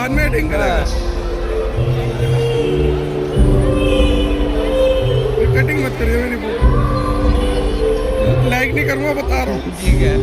बाद में एडिंग करेगा। कटिंग मत करिए मेरी फोटो, लाइक नहीं करूंगा, बता रहा हूँ। ठीक है।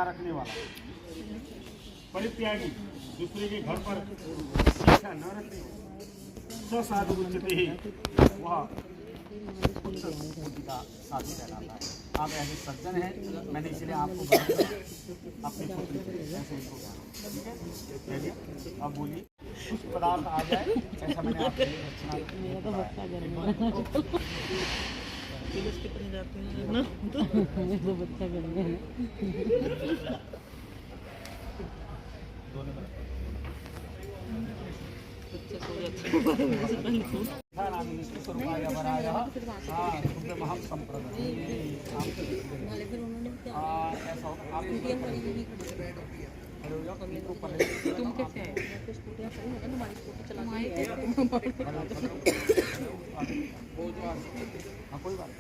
रखने वाला, परित्यागी, दूसरे के घर पर शिक्षा न रखने वाला, साधु उच्चते ही वह उच्च कोटि का साधु कहलाता है। आप ऐसे सज्जन हैं, मैंने इसलिए आपको अपनी पुत्री ऐसे इनको कहा, ठीक है? चलिए अब बोलिए, कुछ पदार्थ आ जाए ऐसा मैंने आपको पुलिस कितने जाते हैं ना तो बच्चा कर गया बच्चा सो जाता तुम कैसे आए? स्कूटियाँ सही होगा, तुम्हारी स्कूटी चला कोई बात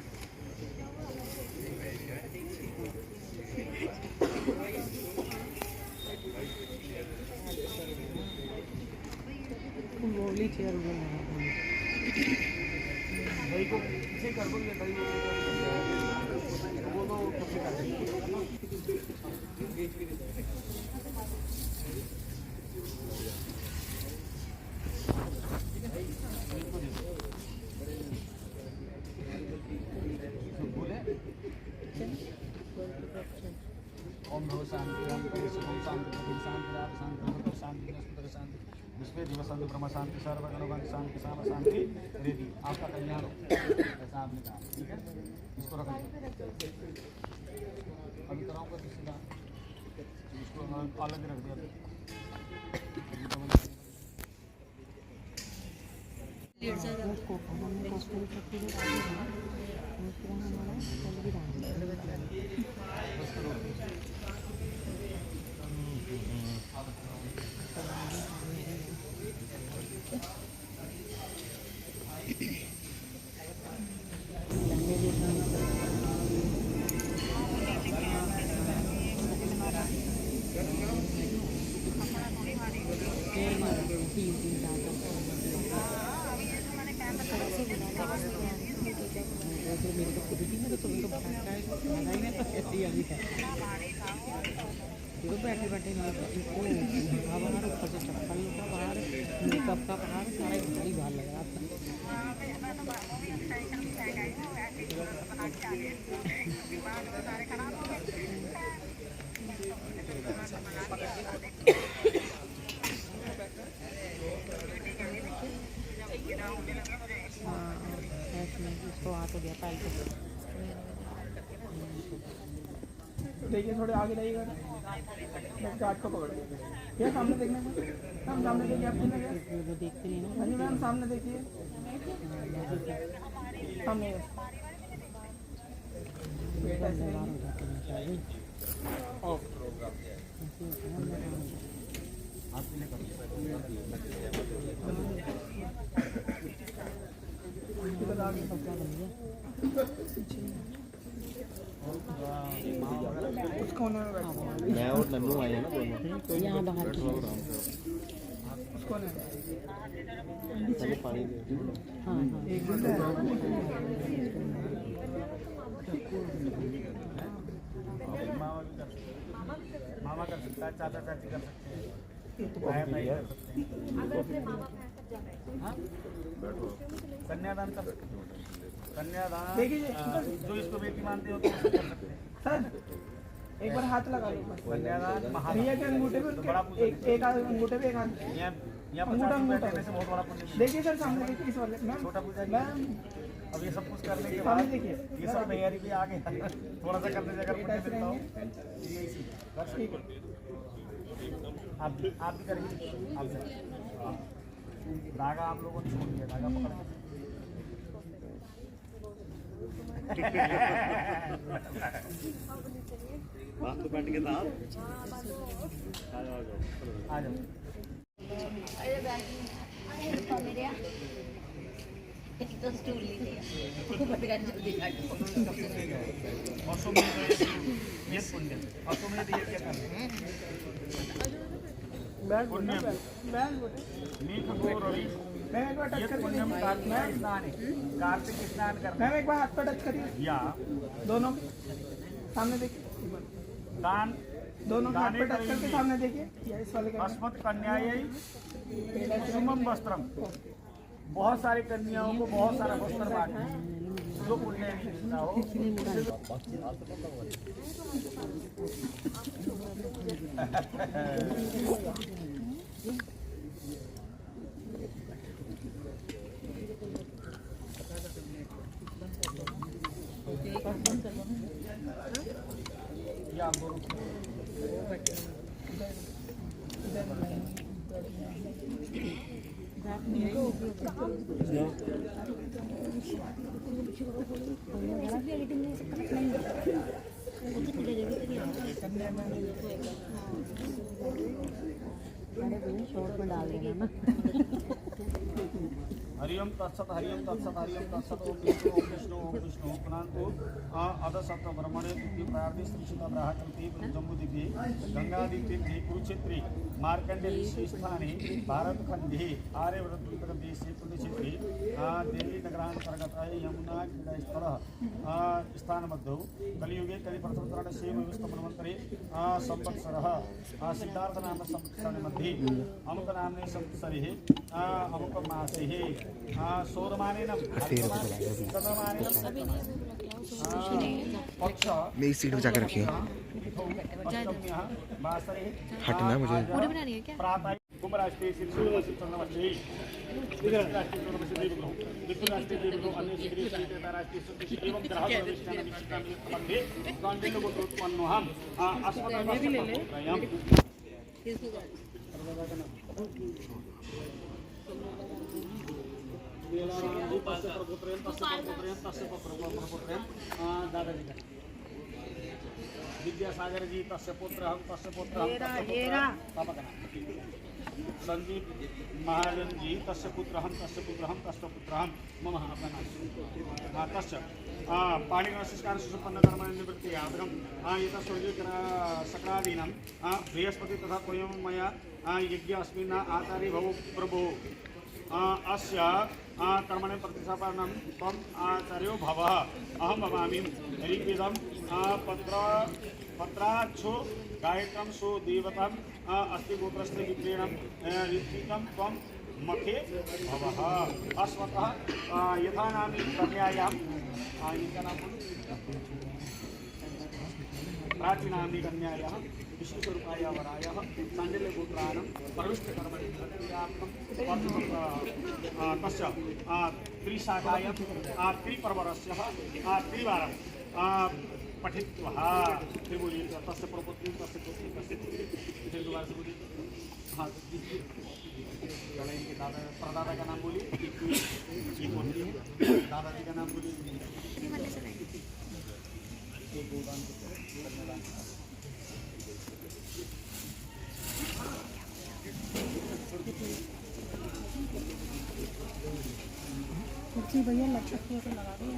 बोली चेयर दही को इसे कर दो, ये दही वो तो कुछ कर ओम भव शांति, ओम शांति, शांति, शांति, शांति, शांति, विश्व दिवस शांति, ब्रह्म शांति, सर्वगण शांति, साम शांति, रेडी। आपका कल्याण हो, ऐसा आपने कहा, ठीक है? इसको रख लीजिए, अभी कराऊंगा किसी का, इसको अलग रख दिया। फिर मेरे को खुद ही मेरे तुम्हें तो भागा ही नहीं तो ऐसी अभी है तो बैठे बैठे इनको बाहर ऊपर से चप्पल का बाहर मेकअप का बाहर सारा भारी बाहर लग रहा था इसको हाथ हो गया पाइप देखिए थोड़े आगे जाइएगा बस गार्ड को पकड़ ये सामने देखने में हम सामने देखिए आप वो देखते नहीं ना हाँ जी मैम सामने देखिए सामने बेटा ऐसे बाहर हो जाते हैं चाहिए उस कोने में बैठो मैं और नन्नू आए हैं ना दोनों यहाँ बाहर की उस कोने में पहले पानी दे हाँ हाँ एक मिनट मामा कर सकता है, चाचा चाची कर सकते हैं, भाई भाई कर सकते हैं। हाँ? कन्यादान कर सकते हैं। कन्यादान जो इसको बेटी मानते हो तो उसको कर सकते हैं। सर एक बार हाथ लगा लो कन्यादान भैया के अंगूठे पे एक अंगूठे पे एक हाथ यहाँ अंगूठा अंगूठा से बहुत बड़ा पुण्य। देखिए सर सामने देखिए इस वाले मैम छोटा पूजा मैम अब ये सब कुछ करने के सामने बाद देखिए ये सब तैयारी भी आगे थोड़ा सा करने से अगर पुण्य मिलता हो कर सकते हो। आप भी करेंगे आप भी। हाँ। धागा आप लोगों ने छोड़ दिया, धागा पकड़ के बात तो बैठ के था आ जाओ। ये पुण्य और तुमने ये क्या करना पुण्य मीठ को रवि मैम एक बार ये टच करके पुण्यम देखिए कार्तिक स्नान है, कार्तिक स्नान करना मैम एक बार हाथ पे टच करिए या दोनों सामने देखिए दान दोनों हाथ पे टच करके सामने देखिए या इस वाले का अस्मत् कन्यायै सुमम वस्त्रम। बहुत सारी कन्याओं को बहुत सारा वस्त्र बांटना जो पुण्य नहीं मिलता हो। या आप दोनों शॉर्ट में डाल देना ना हरिओम तत्सत हरिओम तत्सत हरिओम तत्सत ओम विष्णु पुनांतो अदसत ब्रह्मणे इति प्रार्थी श्री सीता ब्राह्मणति जम्बूद्वीपे गंगादितीर्थे कुरुक्षेत्रे मार्कंडे ऋषि स्थाने भारतखंडे आर्यव्रतदेशे पुण्यक्षेत्रे देवी नगरांतर्गत यमुना क्रीडास्थल स्थानमध्यौ कलियुगे कलिप्रथमतरणस्य व्यवस्थापनमन्तरे संवत्सरः सिद्धार्थनाम संवत्सरमध्ये अमुकनाम्ने संवत्सरे अमुकमासे सौरमानेन पक्ष मेरी सीट बचा के रखिए हटना मुझे प्रातः कुंभराष्ट्रीय चंद्रमश्री राष्ट्रीय अन्य एवं ग्रह उत्पन्नोहम दादाजी विद्यासागर जी तस्य पुत्र पापा का नाम संदीप महाजन जी तस्य पुत्र हम मम अपना नाम तस्य पाणिग्रहस्कार सुसंपन्न कर्माणि निवृत्ति आदरम एत स्वर्गीय सकलादीनां बृहस्पति तथा त्वयं मया यज्ञ अस्मिन् आचार्य भव प्रभो अस्य कर्मणे प्रतिष्ठापनं त्वम् आचार्यो भव अहं भवामि ऋग्वेदं पत्राक्षो गायत्रं सुदेवतम् अस्ति गोत्रस्य विप्रेणं ऋत्विकं त्वं मखे भवः अश्वतः यथा नामी कन्यायां प्राचीनाम्नि कन्यायाः विशेषरूपाय वरायाः साण्डिल्यगोत्राणां प्रविष्टकर्मणि तस्य त्रिशाखायां त्रिपर्वरस्य त्रिवारं पठित्वा फिर बोलिए तस्य प्रपत्ति तस्य पुत्री तस्य फिर दोबारा से बोलिए हाँ के दादा परदादा का नाम बोलिए दादाजी का नाम बोलिए जी भैया लक्षक को लगा दो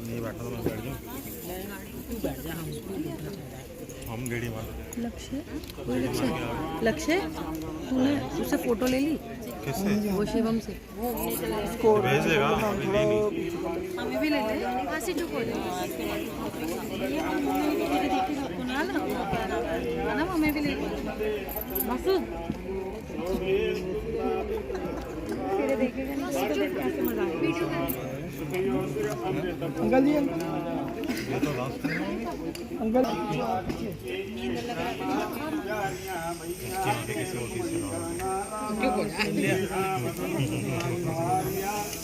नहीं बैठा तो मैं बैठ जाऊँ हम गेड़ी मार लक्ष्य लक्ष्य तूने उससे फोटो ले ली किससे वो शिवम से भेजेगा अभी नहीं हमें भी ले ले ना हमें भी ले ले मसूद तेरे देखेगा नहीं उसको देख कैसे मजा आएगा वीडियो अंकल जी ये तो लास्ट अंकल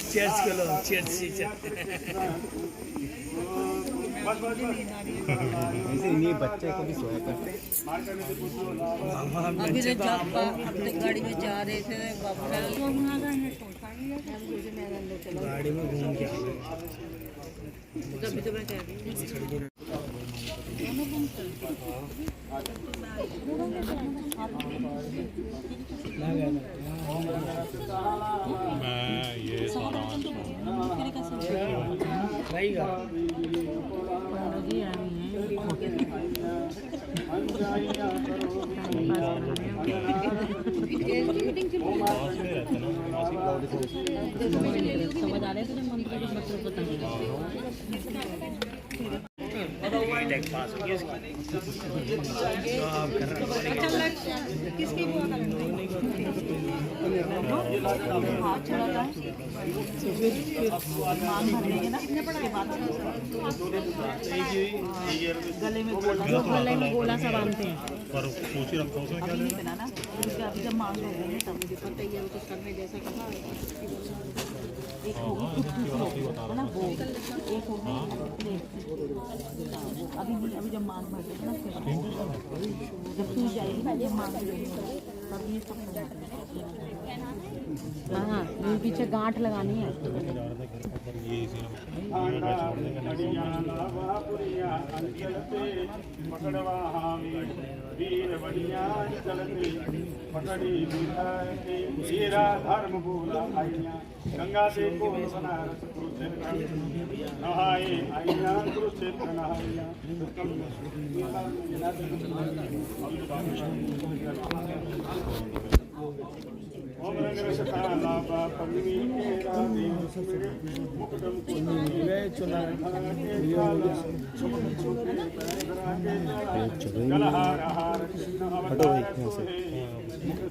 चेयर्स करो चेयर्स इन्हीं बच्चे को भी सोया करते अभी तो जब अपने गाड़ी में जा रहे थे गाड़ी में घूम के तभी तो मैं कह रही मैं ये सारा रहेगा समझ आ रहे थे मंत्र पता नहीं पास हो गया जो आप कर रहे किसकी गले में गोला सा बांधते हैं पर सोच ही रखा उसमें क्या लेना ना अभी जब मांग रहे हैं तब मुझे पता ही है वो तो सर में जैसा कहा एक होगी है ना वो एक होगी अभी जब मांग भर देगा ना जब तू जाएगी ना जब मांग तब ये सब हाँ पीछे गांठ लगानी है ये इसी भांडा अड़िया लावा पुरिया अंचल से पकड़वा वीर बढ़िया अंचल से पकड़ी बिठाए हीरा धर्म बोला आइया गंगा से को बनारस कुरुक्षेत्र नहाए आइया कुरुक्षेत्र नहाइया ओम रंग रसता लाभा पन्नी के राधे मुकुटम को चुना कलहार हार कृष्ण अवतार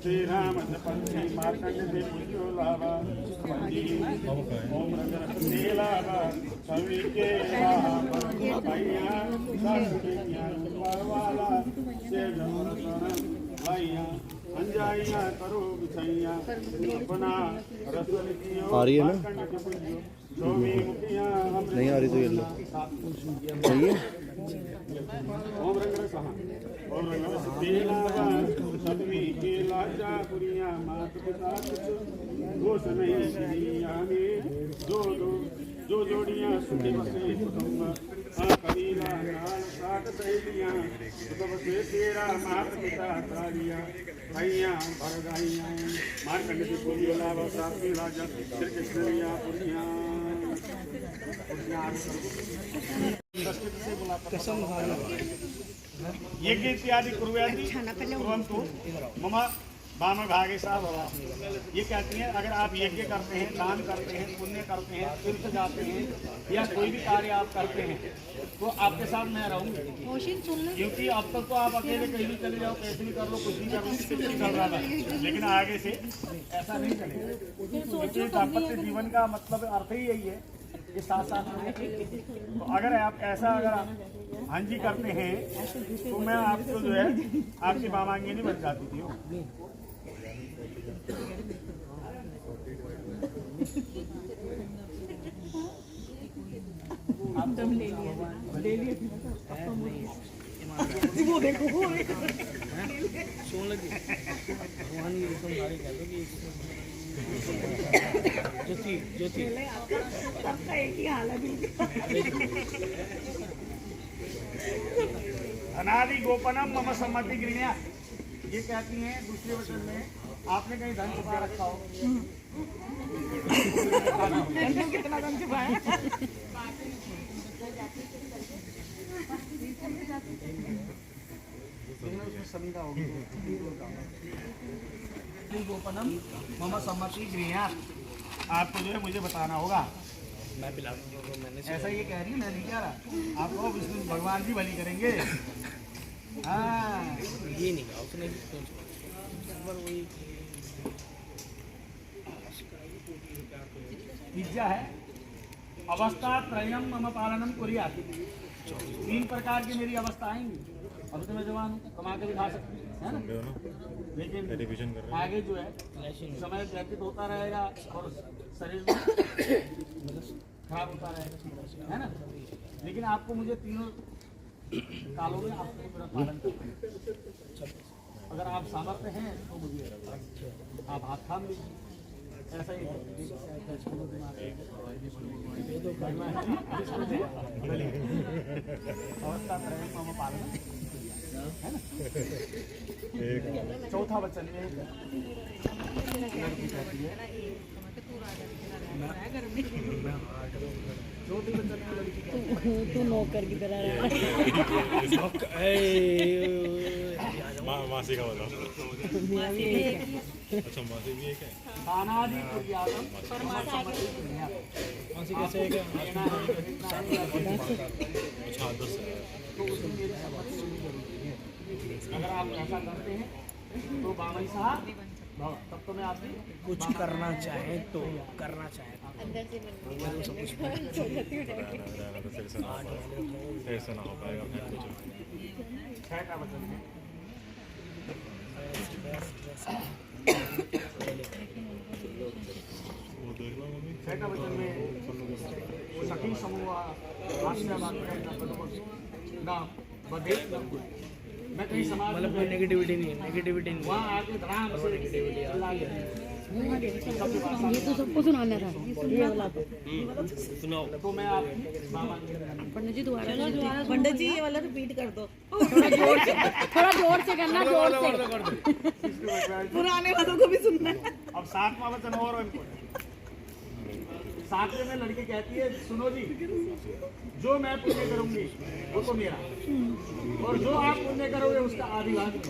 श्री राम जपति मार्कंड से पुजो लाभा ओम रंग रसते लाभा सभी के भैया वाला से भैया अंजाइया करो बिछैया अपना रसोई की आ रही है ना? नहीं आ रही तो ये लो सही है। ओम रंग रसहा ओम रंग रस तेला सदमी केला जापुरिया मात पिता दोष नहीं दुनिया में जो जोड़ियां सुखी बसे कुटुंब कबीला नाल साथ सहेलियां सब से तेरा मात पिता तारिया भैया भरगाइयां मारकंड की बोलियो लावा साथी राजा श्री कृष्णया पुरिया यज्ञ इत्यादि कुर्वन्ति कुर्वन्तु मम वाम भागे सा भवा। ये कहती हैं अगर आप यज्ञ करते हैं, दान करते हैं, पुण्य करते हैं, तीर्थ जाते हैं या कोई भी कार्य आप करते हैं तो आपके साथ मैं रहूँगी, क्योंकि अब तक तो आप अकेले कहीं भी चले जाओ, कैसे भी कर लो, कुछ भी कर लो, कुछ भी चल रहा था, लेकिन आगे से ऐसा नहीं चलेगा। क्योंकि दाम्पत्य जीवन का मतलब अर्थ ही यही है कि साथ साथ में। तो अगर आप ऐसा अगर हाँ जी करते हैं तो मैं आपको जो है आपकी वामांगिनी बन जाती थी। आप तो ले लिए वो देखो सोन लगी भगवान की कसम गाड़ी कह दो कि ज्योति आपका एक ही हाल है। अनादि गोपनम मम सम्मति गृह्या। ये कहती हैं दूसरे वचन में आपने कहीं धन छुपा रखा हो। कितना धन छुपाया? संहिता होगी गोपनम मम सम्मति गृह्या। आपको जो है मुझे बताना होगा। मैं पिला मैंने ऐसा ये कह रही है, मैं नहीं कह रहा। आपको विष्णु भगवान जी भली करेंगे। हाँ ये नहीं कहा उसने वही विद्या है अवस्था त्रयम मम पालनम कुर्यात्। 3 प्रकार की मेरी अवस्था आएंगी। अब तो मैं जवान हूँ, कमा के भी खा सकती हूँ, है ना? लेकिन आगे जो है समय व्यतीत होता रहेगा और शरीर खराब होता रहेगा, है ना? लेकिन आपको मुझे तीनों कालों में आपको मेरा पालन करना है। अगर आप सामर्थ्य हैं तो मुझे आप हाथ थाम लीजिए। ऐसा ही अवस्था पालन है ना। चौथा वचन में लड़की कहती है, चौथे वचन में लड़की तू नौकर की तरह मासी का बोला। अच्छा मासी भी एक है। अनादि कुर्यातम मासी कैसे है क्या? अच्छा 10 है। तो उसमें मेरी सम्मति होनी जरूरी है। अगर आप ऐसा करते हैं तो बाबा साहब तब तो मैं आपसे कुछ करना चाहे तो करना चाहे ऐसा ना हो पाएगा। छह का वचन है छह का वचन में सखी समूह ना बदे मैं कहीं समाज मतलब कोई नेगेटिविटी नहीं है, नेगेटिविटी नहीं वहाँ आके धड़ाम से ये तो सबको सुनाना था ये वाला तो। सुनाओ। तो मैं आपकी मामा की पंडित जी दोबारा पंडित जी ये वाला रिपीट कर दो थोड़ा जोर से करना जोर से पुराने वालों को भी सुनना है। अब 7वां वचन और इनको 7वें में लड़की कहती है सुनो जी, जो मैं पुण्य करूंगी वो तो मेरा, और जो आप पुण्य करोगे उसका आदि भाग है।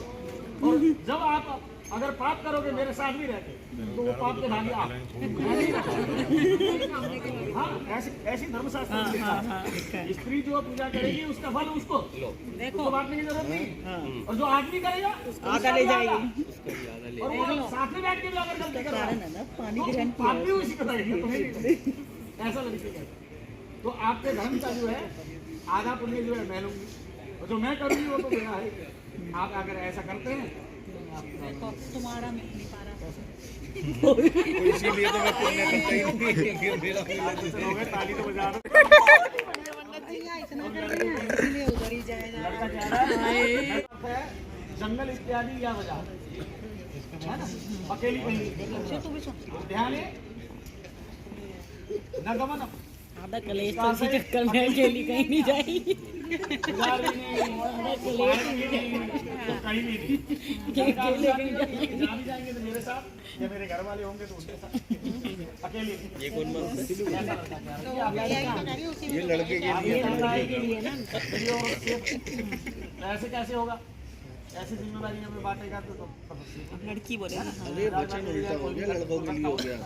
और जब आप अगर पाप करोगे मेरे साथ भी रहते तो वो पाप के भागी आप। हाँ, ऐसी धर्मशास्त्र में लिखा है। स्त्री जो पूजा करेगी उसका फल उसको बांटने की जरूरत नहीं, और जो आदमी करेगा आधा ले जाएगी। और वो साथ में बैठ के भी अगर गलती कर रहा है पानी तो आप भी उसी को करेंगे, तुम्हें नहीं। ऐसा लड़की कहती है। तो आपके धर्म का जो है आधा पुण्य जो है मैं लूंगी, और जो मैं करूंगी वो तो मेरा है। आप अगर ऐसा करते हैं तुम्हारा नहीं पा रहा इसीलिए तो मैं पुण्य करता ही नहीं, मेरा चलोगे ताली तो बजा दो। इसलिए उधर ही जाएगा। लड़का कह रहा है जंगल इत्यादि या बाजार है ना, अकेली कहीं ध्यान है न गमनम, आधा कलेश तो इसी चक्कर में अकेली कहीं नहीं जाएगी। बाजार भी नहीं, पानी भी नहीं, तो कहीं भी नहीं। जहाँ भी जाएंगे तो मेरे साथ या मेरे घर वाले होंगे तो उनके साथ, अकेले। ये कौन ये लड़के के लिए ना ऐसे कैसे होगा? ऐसी जिम्मेदारी हमें बांटेगा तो लड़की बोलेगी अरे वचन उल्टा हो गया, लड़कों के लिए हो गया।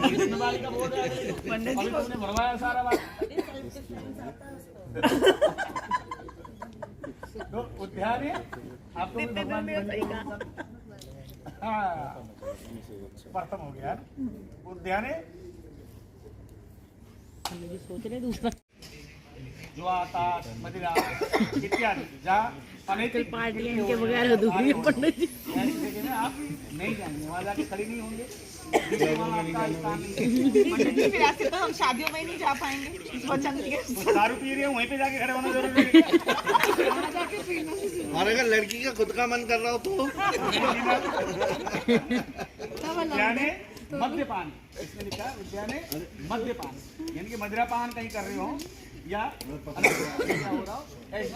जिम्मेदारी का बोल रहा है पंडित जी को ने भरवाया सारा बात। तो उद्यान है आपको भी भगवान ने हाँ प्रथम हो गया उद्यान है सोच रहे दूसरा जो आता मदिरा इत्यादि जहाँ अनेक पार्टी इनके बगैर अधूरी है पंडित जी। ऐसी जगह में आप नहीं जाएंगे, वहाँ जाके खड़ी नहीं होंगे। फिर ऐसे तो हम शादियों में ही नहीं जा पाएंगे। दारू पी रहे हैं वहीं पे जाके खड़े होना जरूरी है। और अगर लड़की का खुद का मन कर रहा हो तो विद्या ने मद्यपान, इसमें लिखा है विद्या ने मद्यपान, यानी कि मदिरापान कहीं कर रहे हो या क्या हो रहा हो ऐसी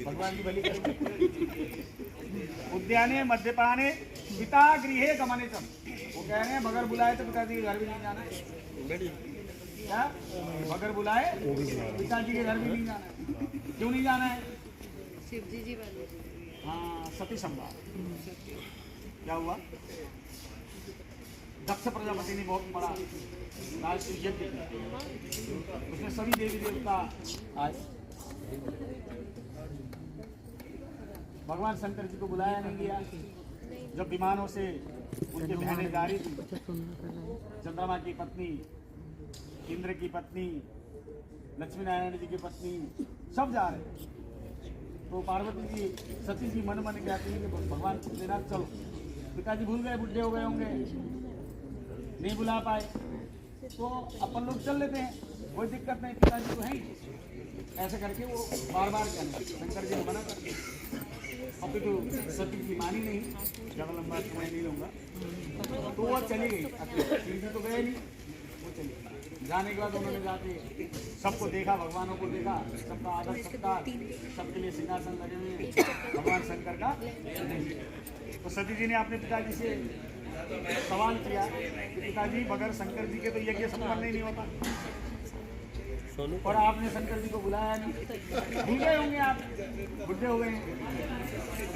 भगवान की बलि करेंगे। उद्याने मद्यपाने पिता गृहे गमने चम, वो कह रहे हैं बगैर बुलाए तो पिताजी के घर भी नहीं जाना है। क्या बगैर बुलाए पिताजी के घर भी नहीं जाना है? क्यों नहीं जाना है? शिवजी जी वाले हाँ, सती संवाद क्या हुआ? दक्ष प्रजापति ने बहुत बड़ा राजसूय यज्ञ किया, उसमें सभी देवी देवता आए। भगवान शंकर जी को बुलाया नहीं गया। जब विमानों से उनके बहनें जा रही थी, चंद्रमा की पत्नी, इंद्र की पत्नी, लक्ष्मी नारायण जी की पत्नी, सब जा रहे। तो पार्वती जी सती जी मन मन कहती है कि भगवान भोलेनाथ चलो। पिताजी भूल गए, बुढ़े हो गए होंगे, नहीं बुला पाए, तो अपन लोग चल लेते हैं, कोई दिक्कत नहीं, पिताजी तो हैं। ऐसे करके वो बार बार कहने, शंकर जी ने मना कर दिया। अब तो सती की मानी नहीं, ज़्यादा लंबा समय नहीं लूँगा, तो वो चली गई। शिव जी तो गए नहीं, वो चली गई। जाने के बाद उन्होंने जाके सबको देखा, भगवानों को देखा, सबका आदर सत्कार, सबके लिए सिंहासन लगे हुए, भगवान शंकर का नहीं। तो सती जी ने अपने पिताजी से सवाल किया कि पिताजी बगैर शंकर जी के तो यज्ञ संपन्न नहीं होता, और आपने शंकर जी को बुलाया नहीं। भूल गए होंगे आप, बुढ़े हो गए हैं,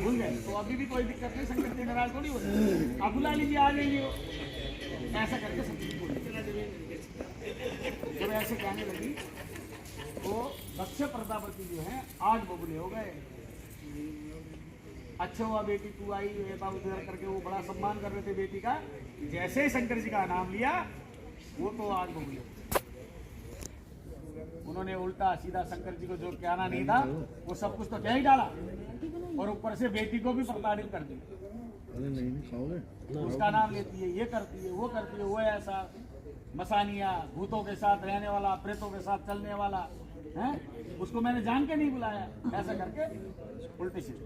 भूल गए तो अभी भी कोई दिक्कत नहीं, शंकर जी नाराज थोड़ी होते, आप बुला लीजिए, आ जाइए। ऐसा करके शंकर जी बोले। जब ऐसे कहने लगी तो दक्ष प्रजापति जो है आज बबुले हो गए। अच्छा हुआ बेटी तू आई, बाबू उधर करके वो बड़ा सम्मान कर रहे थे बेटी का। जैसे ही शंकर जी का नाम लिया वो तो आज बबुले। उन्होंने उल्टा सीधा शंकर जी को जो कहना नहीं था वो सब कुछ तो कह ही डाला, और ऊपर से बेटी को भी प्रताड़ित कर दिया। अरे नहीं खाओगे, उसका नाम लेती है, ये करती है, वो करती है, वो ऐसा मसानिया, भूतों के साथ रहने वाला, प्रेतों के साथ चलने वाला है, उसको मैंने जान के नहीं बुलाया, ऐसा करके उल्टे सीधे।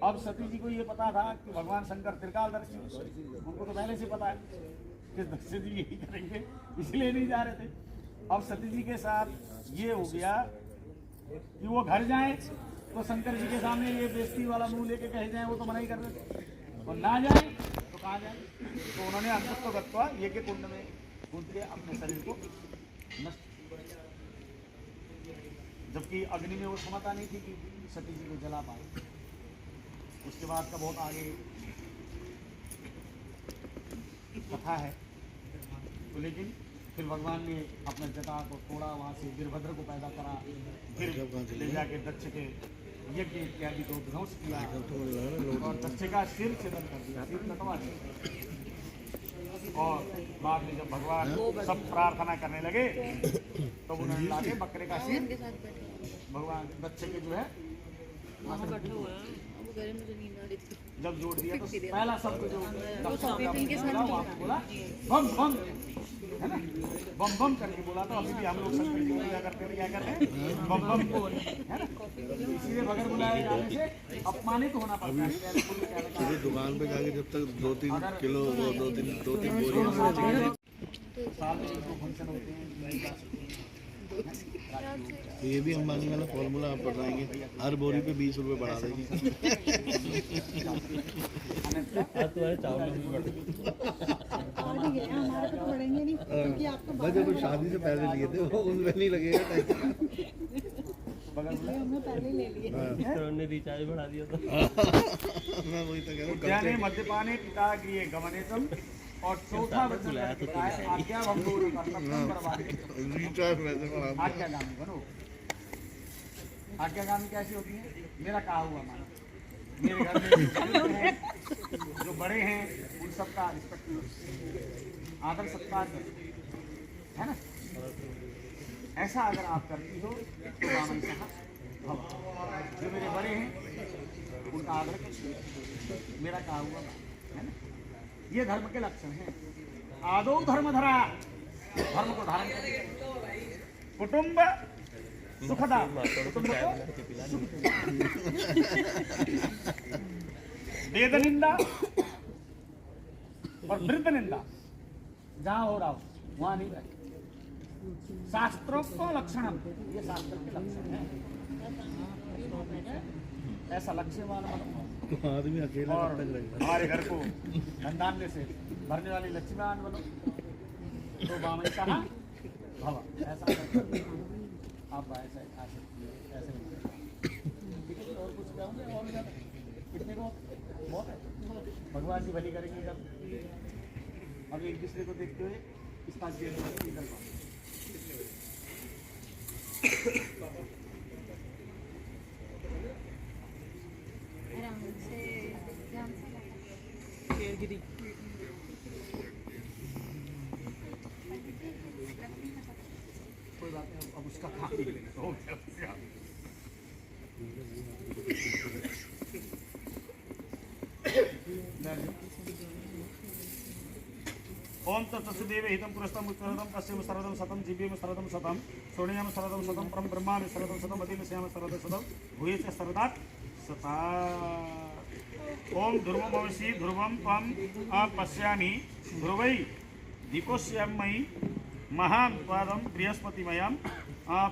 अब सती जी को ये पता था कि भगवान शंकर त्रिकालदर्शी, उनको तो पहले से पता है कि दक्षिण जी यही करेंगे, इसलिए नहीं जा रहे थे। अब सती जी के साथ ये हो गया कि वो घर जाएं तो शंकर जी के सामने ये बेइज्जती वाला मुंह लेके कह जाएं, वो तो मना ही कर रहे थे, और ना जाए तो कहाँ जाए। तो उन्होंने अंतस्थ गत्वा ये के कुंड में कूद के अपने शरीर को नष्ट, जबकि अग्नि में वो क्षमता नहीं थी कि सती जी को जला पाए। उसके बाद का बहुत आगे कथा है, तो लेकिन फिर भगवान ने अपना जटा को तोड़ा, वहाँ से वीरभद्र को पैदा करा, फिर ले जाके दक्ष के यज्ञ इत्यादि को ध्वंस किया और दक्ष का सिर छेदन कर दिया, सिर कटवा दिया। और बाद में जब भगवान सब प्रार्थना करने लगे तो उन्होंने लाके बकरे का सिर भगवान दक्ष के जो है जब जोड़ दिया तो पहला शब्द जो बोला बम बम, है ना, बम बम करके बोला। तो अभी भी हम लोग शंकर जी पूजा करते हैं, क्या करते हैं, बम बम बोल, है ना। इसलिए बगैर बुलाए जाने से अपमानित होना पड़ता है। दुकान पे जाके जब तक 2-3 किलो वो 2-3 बोरियां साल में जो फंक्शन होते हैं, तो ये भी अंबानी वाला फॉर्मूला आप बढ़ाएंगे, हर बोरी पे 20 रुपए बढ़ा देंगे। भाई जब शादी से पहले लिए थे वो उनमें नहीं लगेगा टैक्स। हमने पहले ले लिए, रिचार्ज बढ़ा दिया था। मैं वही तो कह रहा हूँ, उद्याने मद्यपाने पिता गृहे गमनेतम, और चौथा वचन आज्ञा रिचार्ज वैसे बढ़ा दिया। आज्ञागामी बनो। आज्ञागामी कैसी होती है, मेरा कहा हुआ मानो, मेरे घर में जो बुजुर्ग हैं, जो बड़े हैं, उन सबका रिस्पेक्ट, आदर सत्कार करो, है ना। ऐसा अगर आप करती हो तो रामन साहब, जो मेरे बड़े हैं उनका आदर करो, मेरा कहा हुआ मानो, है ना। ये धर्म के लक्षण हैं। आदो धर्म धरा, धर्म को धारण करें। कुटुंब सुखदा, कुटुंब को सुख वेद निंदा और वृद्ध निंदा जहां हो रहा हो वहां नहीं रहे। शास्त्रों को लक्षणम, ये शास्त्र के लक्षण है। ऐसा लक्ष्यवान बनो आदमी अकेला और कब तक रहेगा। हमारे घर को धनधान्य से भरने वाली लक्ष्मीवान बनो। तो बामन कहा भवा, ऐसा आप ऐसे ऐसे ठीक है। और कुछ कहोगे, और ज़्यादा कितने को बहुत है, भगवान जी भली करेंगे जब हम एक दूसरे को देखते हुए इस बात के निकल पाए। कोई बात नहीं, अब उसका काम ही हो गया। ओम तत्सदेव हितम पुरस्तं उत्तरदं पश्चिम सरदं शतं जीवेम सरदं शतं सोणियम सरदं शतं परम ब्रह्मामि सरदं शतं मदिम श्याम सरदं शतं भूये च सरदात् सता। ओम ध्रुवं भविष्य ध्रुवं त्वं पश्यामि ध्रुवै दीपोष्यमयि महां त्वादं बृहस्पतिमयं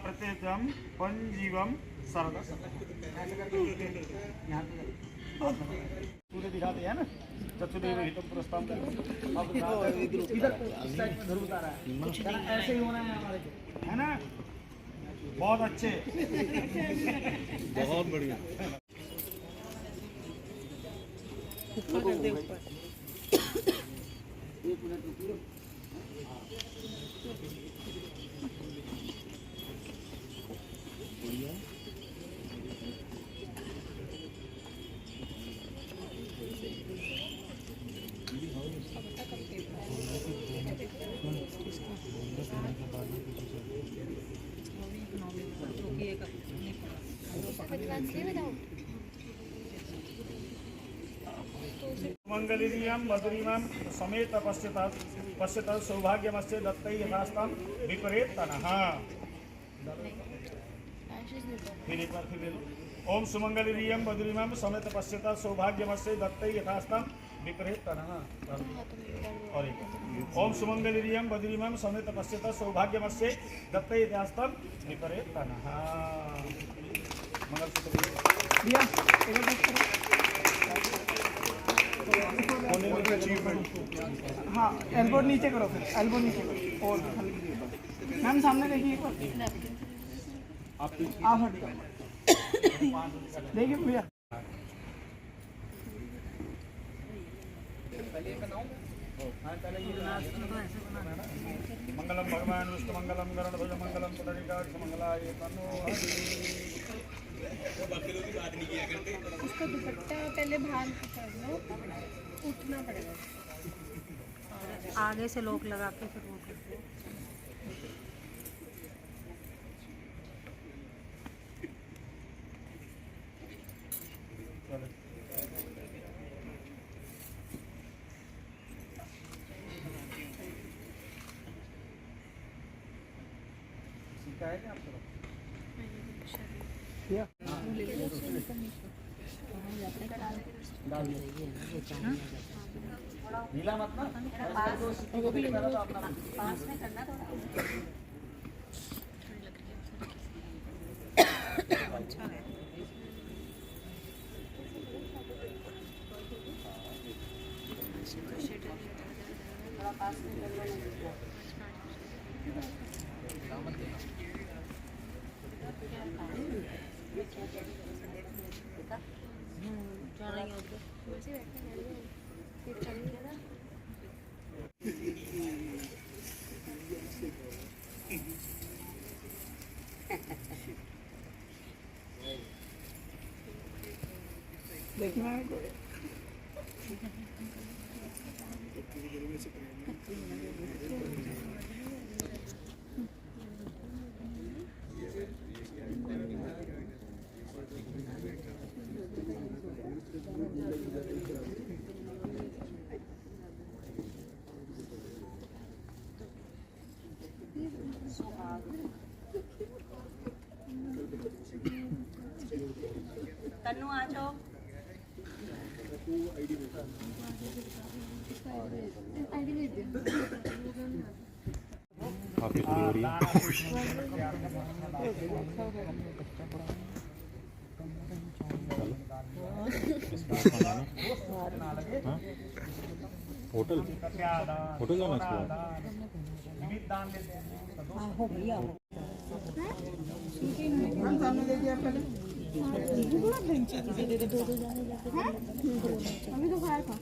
प्रत्येतं पंजीवं सरदा शतं। पूरे दिखाते हैं ना, चतुर्देव हितम पुरस्तां। अब इधर साइड में ध्रुव उतारा है, ऐसे ही होना है हमारे, है ना। बहुत अच्छे, बहुत बढ़िया। मंगलीयं मधुरिमं समेत पश्यत सौभाग्यमस्य दत्तै यथास्तं विपरीत तनः। फिर एक बार फिर ले लो। ओम सुमंगलिरियम बद्रीमम समेत पश्यता सौभाग्यमस्य दत्तै यथास्तं विपरीत तनः। और एक ओम सुमंगलिरियम बद्रीमम समेत पश्यता सौभाग्यमस्य दत्तै यथास्तं विपरीत तनः। मंगलसूत्र भैया इधर देख करो। हाँ एल्बो नीचे करो, फिर एल्बो नीचे करो और हल्की। मैम सामने देखिए एक बार, आप हट जाओ। देखिए भैया मंगलम भगवान विष्णु मंगलम गरुड़ध्वज मंगलम पुंडरीकाक्ष मंगलाय तन्नो उसका दुपट्टा पहले बाहर कर लो, उठना पड़ेगा। आगे से लोक लगा के फिर वो करते हैं। नीला मत ना पास में करना थोड़ा। अच्छा है। थोड़ा पास में कर लो। देखिए मैम तन्नू आ जाओ। आप कितनी हो रही है? होटल होटल जाना इसके बाद हो भैया मैम सामने देखिए आप पहले। अभी तो खाया था।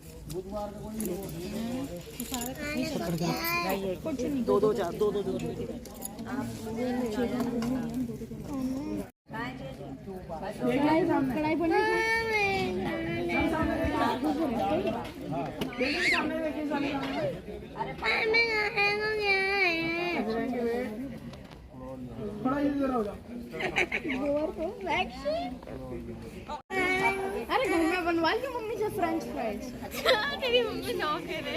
दो जा दो कढ़ाई बनी देखिए सामने देखिए थोड़ा इधर हो जाओ। अरे घर में बनवा ली मम्मी से फ्रेंच फ्राइज। तेरी मम्मी शौक है रे।